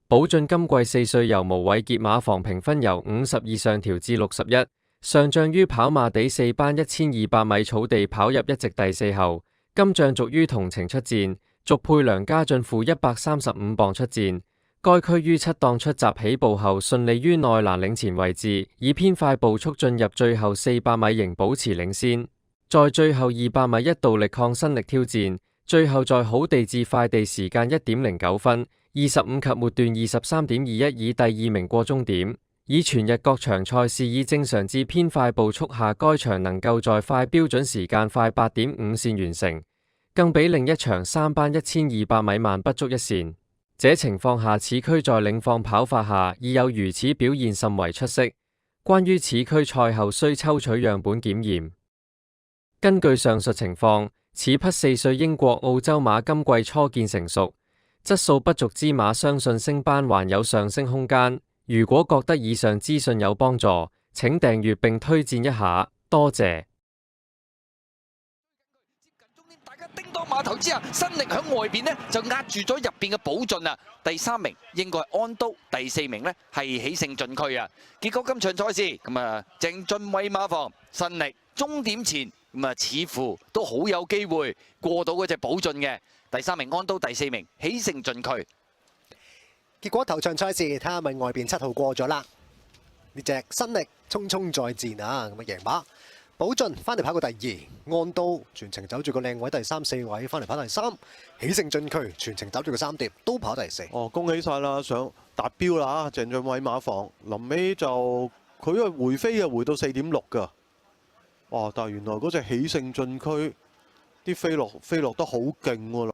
寶駿今季4歲由無偉傑馬房評分由50以上調至61，上仗於跑馬地4班1200米草地跑入一直第4後，今仗續於同程出戰，續配梁家俊負135磅出戰。該區於7檔出閘起步後，順利於內欄領前位置，以偏快步速進入最後400米仍保持領先。在最後200米一度力抗新力挑戰，最後在好地至快地時間1.09分25及末段23.21以第2名過終點。以全日各場賽事以正常至偏快步速下，該場能夠在快標準時間快8.5線完成，更比另一場3班1200米慢不足1線。這情況下，此區在領放跑法下已有如此表現，甚為出色。關於此區賽後需抽取樣本檢驗。根據上述情況，此匹4歲英國澳洲馬今季初見成熟，質素不俗之馬，相信升班還有上升空間。如果覺得以上資訊有幫助，請訂閱並推薦一下，多謝。大家叮當馬頭之下，新力響外邊呢就壓住咗入邊嘅寶駿啊！第3名應該係安都，第4名呢係喜勝進區啊！結果今場賽事咁啊，鄭俊偉馬房新力終點前咁啊，似乎都好有機會過到嗰隻寶駿嘅。第3名安都，第4名喜勝進區。結果頭場賽事睇下咪外邊7號過咗啦，呢隻新力匆匆再戰啊，咁啊贏馬。寶駿翻嚟跑過第2，安都全程走住個靚位第3、4位翻嚟跑第3，喜勝進區全程走住個3碟都跑第4。哦，恭喜晒啦，上達標啦！鄭俊偉馬房臨尾就佢係回飛啊，回到4.6㗎。哇！但係原來嗰隻喜勝進區啲飛落得好勁喎。